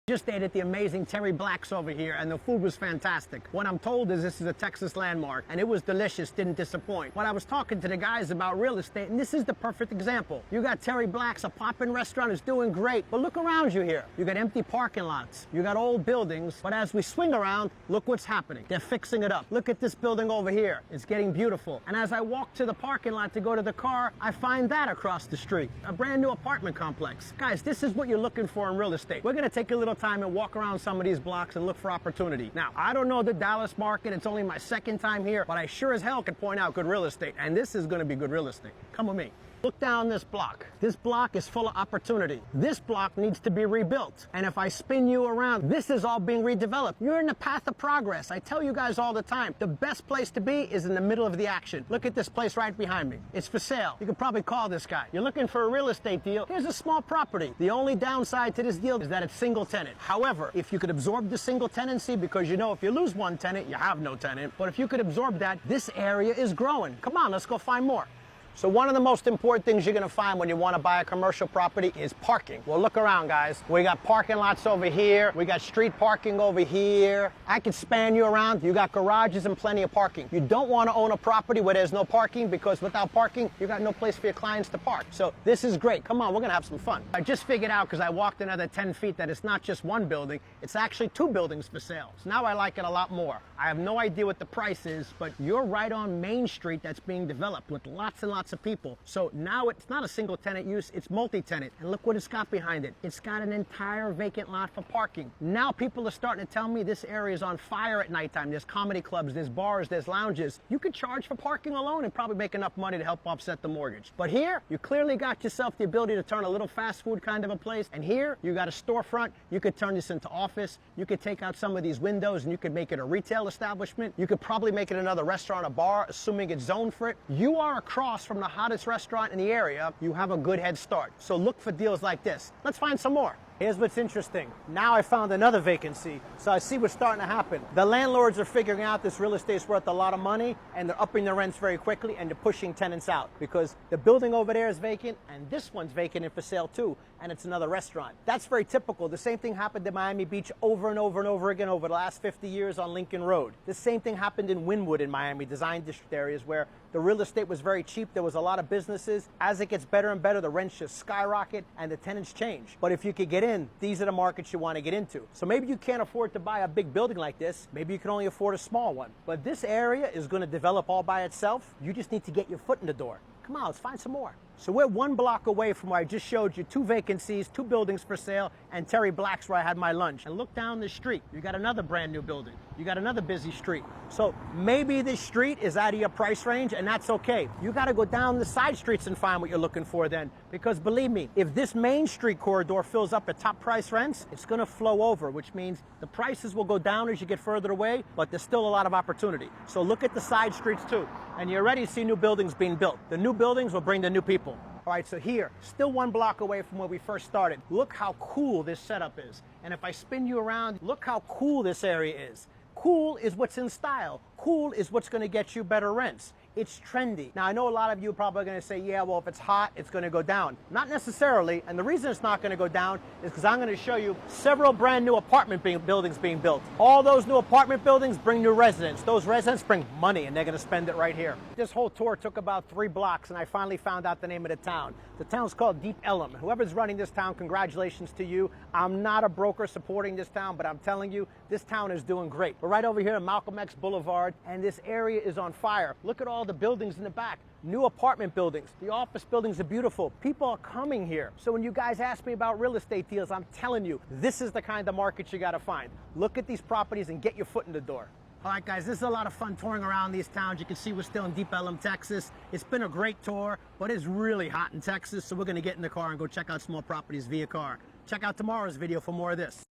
Just ate at the amazing Terry Black's over here, and the food was fantastic. What I'm told is this is a Texas landmark, and it was delicious, didn't disappoint. But I was talking to the guys about real estate, and this is the perfect example. You got Terry Black's, a poppin' restaurant, it's doing great, but look around you here. You got empty parking lots, you got old buildings, but as we swing around, look what's happening. They're fixing it up. Look at this building over here. It's getting beautiful. And as I walk to the parking lot to go to the car, I find that across the street, a brand new apartment complex. Guys, this is what you're looking for in real estate. We're gonna take a little time and walk around some of these blocks and look for opportunity. Now, I don't know the Dallas market. It's only my second time here, but I sure as hell can point out good real estate. And this is going to be good real estate. Come with me. Look down this block. This block is full of opportunity. This block needs to be rebuilt. And if I spin you around, this is all being redeveloped. You're in the path of progress. I tell you guys all the time, the best place to be is in the middle of the action. Look at this place right behind me. It's for sale. You could probably call this guy. You're looking for a real estate deal. Here's a small property. The only downside to this deal is that it's single tenant. However, if you could absorb the single tenancy, because you know if you lose one tenant, you have no tenant. But if you could absorb that, this area is growing. Come on, let's go find more. So one of the most important things you're going to find when you want to buy a commercial property is parking. Well, look around, guys. We got parking lots over here. We got street parking over here. I could span you around. You got garages and plenty of parking. You don't want to own a property where there's no parking, because without parking, you got no place for your clients to park. So this is great. Come on, we're going to have some fun. I just figured out, because I walked another 10 feet, that it's not just one building. It's actually two buildings for sale. So now I like it a lot more. I have no idea what the price is, but you're right on Main Street that's being developed with lots and lots of people. So now it's not a single tenant use, it's multi-tenant. And look what it's got behind it. It's got an entire vacant lot for parking. Now people are starting to tell me this area is on fire at nighttime. There's comedy clubs, there's bars, there's lounges. You could charge for parking alone and probably make enough money to help offset the mortgage. But here, you clearly got yourself the ability to turn a little fast food kind of a place. And here, you got a storefront. You could turn this into office. You could take out some of these windows and you could make it a retail establishment. You could probably make it another restaurant or bar, assuming it's zoned for it. You are across from the hottest restaurant in the area. You have a good head start. So look for deals like this. Let's find some more. Here's what's interesting. Now I found another vacancy, so I see what's starting to happen. The landlords are figuring out this real estate's worth a lot of money, and they're upping the rents very quickly, and they're pushing tenants out, because the building over there is vacant, and this one's vacant and for sale too, and it's another restaurant. That's very typical. The same thing happened in Miami Beach over and over and over again over the last 50 years on Lincoln Road. The same thing happened in Wynwood in Miami, design district areas where the real estate was very cheap. There was a lot of businesses. As it gets better and better, the rents just skyrocket and the tenants change. But if you could get in, these are the markets you want to get into. So maybe you can't afford to buy a big building like this. Maybe you can only afford a small one. But this area is going to develop all by itself. You just need to get your foot in the door. Come on, let's find some more. So we're one block away from where I just showed you two vacancies, two buildings for sale, and Terry Black's where I had my lunch. And look down the street. You got another brand new building. You got another busy street. So maybe this street is out of your price range, and that's okay. You got to go down the side streets and find what you're looking for then. Because believe me, if this Main Street corridor fills up at top price rents, it's going to flow over, which means the prices will go down as you get further away, but there's still a lot of opportunity. So look at the side streets too. And you already see new buildings being built. The new buildings will bring the new people. All right, so here, still one block away from where we first started. Look how cool this setup is. And if I spin you around, look how cool this area is. Cool is what's in style. Cool is what's going to get you better rents. It's trendy. Now, I know a lot of you are probably going to say, yeah, well, if it's hot, it's going to go down. Not necessarily, and the reason it's not going to go down is because I'm going to show you several brand new apartment buildings being built. All those new apartment buildings bring new residents. Those residents bring money, and they're going to spend it right here. This whole tour took about 3 blocks, and I finally found out the name of the town. The town's called Deep Ellum. Whoever's running this town, congratulations to you. I'm not a broker supporting this town, but I'm telling you, this town is doing great. We're right over here on Malcolm X Boulevard, and this area is on fire. Look at all the buildings in the back. New apartment buildings. The office buildings are beautiful. People are coming here. So when you guys ask me about real estate deals, I'm telling you, this is the kind of market you got to find. Look at these properties and get your foot in the door. All right, guys, this is a lot of fun touring around these towns. You can see we're still in Deep Ellum, Texas. It's been a great tour, but it's really hot in Texas, so we're going to get in the car and go check out some more properties via car. Check out tomorrow's video for more of this.